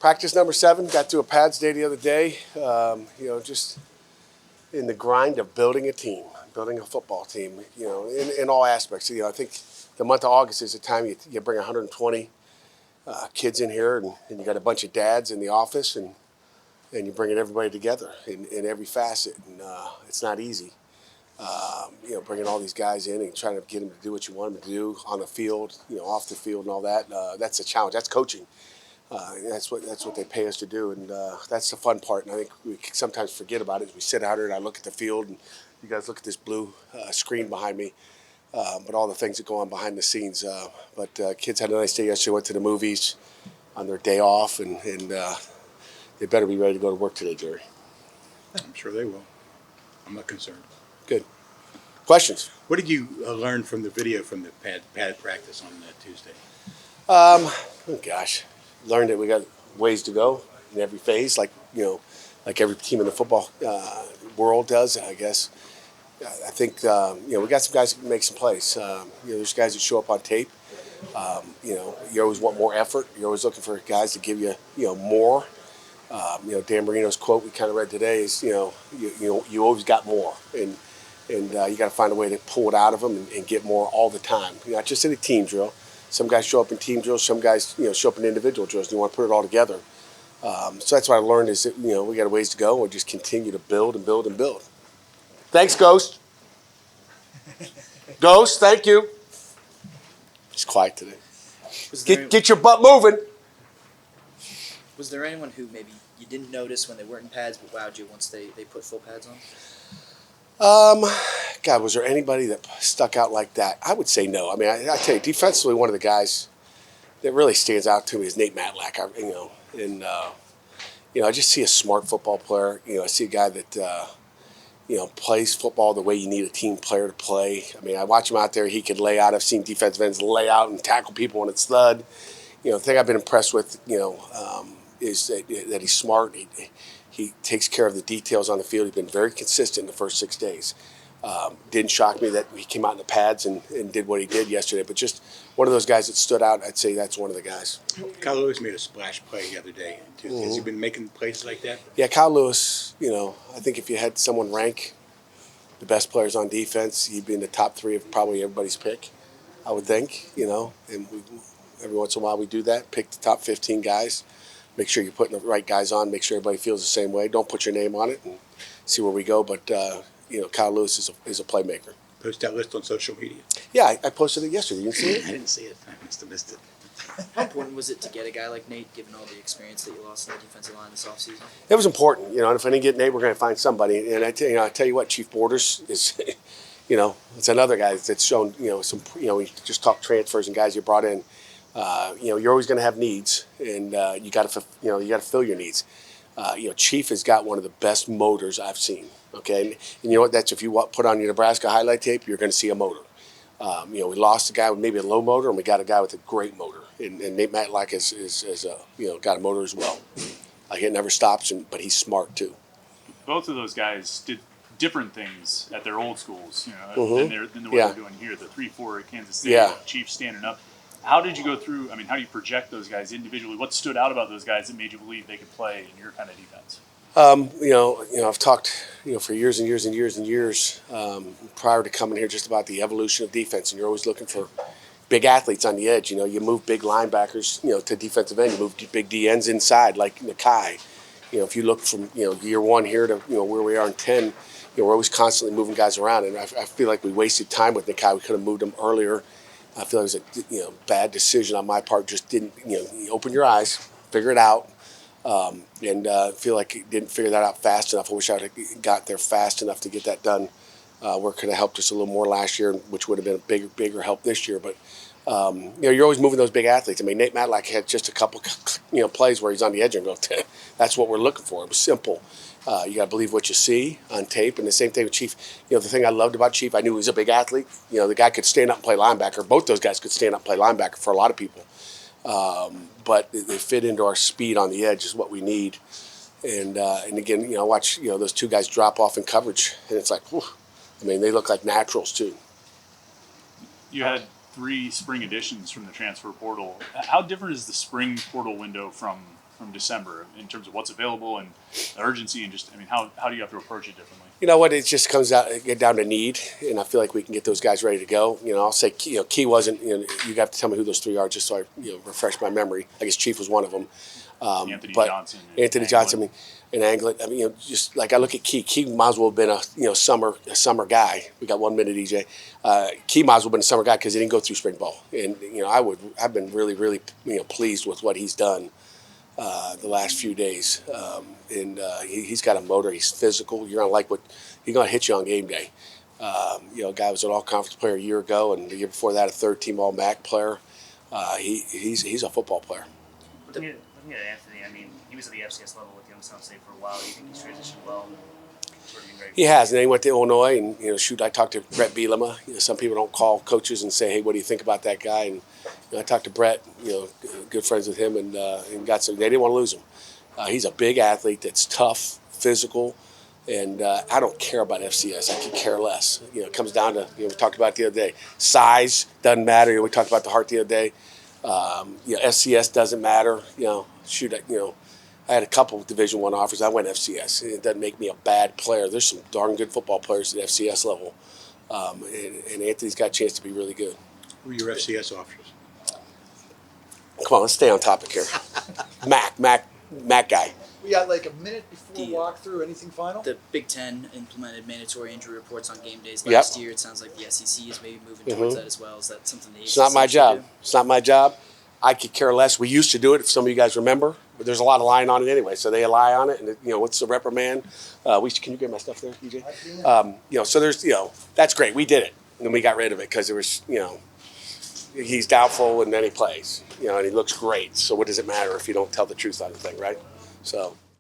Practice number 7, got to a pads day the other day. Just in the grind of building a team, building a football team, in all aspects. I think the month of August is the time you bring 120 kids in here, and you got a bunch of dads in the office, and you're bringing everybody together in every facet. And it's not easy. Bringing all these guys in and trying to get them to do what you want them to do on the field, off the field and all that. That's a challenge. That's coaching. That's what they pay us to do, and that's the fun part. And I think we sometimes forget about it. As we sit out here and I look at the field, and you guys look at this blue screen behind me, but all the things that go on behind the scenes. But kids had a nice day yesterday. Went to the movies on their day off, and they better be ready to go to work today, Jerry. I'm sure they will. I'm not concerned. Good. Questions? What did you learn from the video from the pad practice on Tuesday? Oh gosh. Learned that we got ways to go in every phase, like every team in the football world does, I guess. I think we got some guys that can make some plays. There's guys that show up on tape. You always want more effort. You're always looking for guys to give you more. Dan Marino's quote we kind of read today is you always got more, and you got to find a way to pull it out of them and get more all the time. Not just in a team drill. Some guys show up in team drills. Some guys, show up in individual drills. And you want to put it all together. So that's what I learned is that we got a ways to go. We'll just continue to build and build and build. Thanks, Ghost. Ghost, thank you. He's quiet today. Get your butt moving. Was there anyone who maybe you didn't notice when they weren't in pads but wowed you once they put full pads on? God, was there anybody that stuck out like that? I would say no. I mean, I tell you, defensively, one of the guys that really stands out to me is Nate Matlack. I just see a smart football player. I see a guy that, plays football the way you need a team player to play. I mean, I watch him out there. He can lay out. I've seen defensive ends lay out and tackle people when it's thud. The thing I've been impressed with, is that he's smart. He takes care of the details on the field. He's been very consistent in the first 6 days. Didn't shock me that he came out in the pads and did what he did yesterday. But just one of those guys that stood out, I'd say that's one of the guys. Kyle Lewis made a splash play the other day. Has he been making plays like that? Yeah, Kyle Lewis, I think if you had someone rank the best players on defense, he'd be in the top 3 of probably everybody's pick, I would think, and every once in a while we do that, pick the top 15 guys. Make sure you're putting the right guys on. Make sure everybody feels the same way. Don't put your name on it and see where we go. But Kyle Lewis is a playmaker. Post that list on social media. Yeah, I posted it yesterday. You didn't see it? I didn't see it. I must have missed it. How important was it to get a guy like Nate, given all the experience that you lost in the defensive line this offseason? It was important. And if I didn't get Nate, we're going to find somebody. And I tell you what, Chief Borders is, it's another guy that's shown, some. We just talked transfers and guys you brought in. You're always going to have needs, and you got to fill your needs. Chief has got one of the best motors I've seen. Okay, and you know what? That's if you put on your Nebraska highlight tape, you're going to see a motor. We lost a guy with maybe a low motor, and we got a guy with a great motor. And Nate Matlack is got a motor as well. It never stops, but he's smart too. Both of those guys did different things at their old schools, than what they're doing here. The 3-4 at Kansas State, Chiefs standing up. How did you go through? I mean, how do you project those guys individually? What stood out about those guys that made you believe they could play in your kind of defense? I've talked, for years and years and years and years prior to coming here just about the evolution of defense, and you're always looking for big athletes on the edge. You move big linebackers, to defensive end. You move big DNs inside, like Nakai. If you look from year 1 here to where we are in 10, we're always constantly moving guys around, and I feel like we wasted time with Nakai. We could have moved him earlier. I feel like it was a bad decision on my part. Just didn't you open your eyes, figure it out, and feel like he didn't figure that out fast enough. I wish I had got there fast enough to get that done. Where it could have helped us a little more last year, which would have been a bigger help this year. But you're always moving those big athletes. I mean, Nate Matlack had just a couple plays where he's on the edge and go, that's what we're looking for. It was simple. You got to believe what you see on tape. And the same thing with Chief. The thing I loved about Chief, I knew he was a big athlete. The guy could stand up and play linebacker. Both those guys could stand up and play linebacker for a lot of people. But they fit into our speed on the edge is what we need. And again, I watch those two guys drop off in coverage, and it's like, whew, they look like naturals too. You had 3 spring additions from the transfer portal. How different is the spring portal window from from December in terms of what's available and the urgency and just, I mean, how do you have to approach it differently? You know what? It just comes out get down to need, and I feel like we can get those guys ready to go. You know, I'll say Key wasn't. You know, you have to tell me who those three are just so I refresh my memory. I guess Chief was one of them. Anthony But Johnson. Anthony Johnson, I mean, and Anglet. I mean, just like I look at Key. Key might as well have been a summer guy. We got 1 minute, EJ. Key might as well have been a summer guy because he didn't go through spring ball, and I've been really pleased with what he's done the last few days. He's got a motor. He's physical. You're gonna like what he's gonna hit you on game day. Guy was an all-conference player a year ago, and the year before that, a third-team All-MAC player. He's a football player. Looking at Anthony, I mean, he was at the FCS level with Youngstown State for a while. Do you think he's transitioned well? Sort of been great. He has, and then he went to Illinois, and I talked to Brett Bielema. Some people don't call coaches and say, "Hey, what do you think about that guy?" And I talked to Brett, good friends with him, and got some. They didn't want to lose him. He's a big athlete that's tough, physical, and I don't care about FCS. I could care less. It comes down to we talked about it the other day. Size doesn't matter. We talked about the heart the other day. FCS doesn't matter. I had a couple of Division I offers. I went FCS. It doesn't make me a bad player. There's some darn good football players at FCS level, and Anthony's got a chance to be really good. Who are your FCS offers? Come on, let's stay on topic here. Mac guy. We got like a minute before The- walkthrough. Anything final? The Big Ten implemented mandatory injury reports on game days Yep. last year. It sounds like the SEC is maybe moving towards that as well. Is that something the It's not my should job. do? It's not my job. I could care less. We used to do it, if some of you guys remember, but there's a lot of lying on it anyway. So they lie on it, and what's the reprimand? Can you get my stuff there, EJ? So there's that's great. We did it, and then we got rid of it because there was he's doubtful, and then he plays, and he looks great. So what does it matter if you don't tell the truth on the thing, right? So.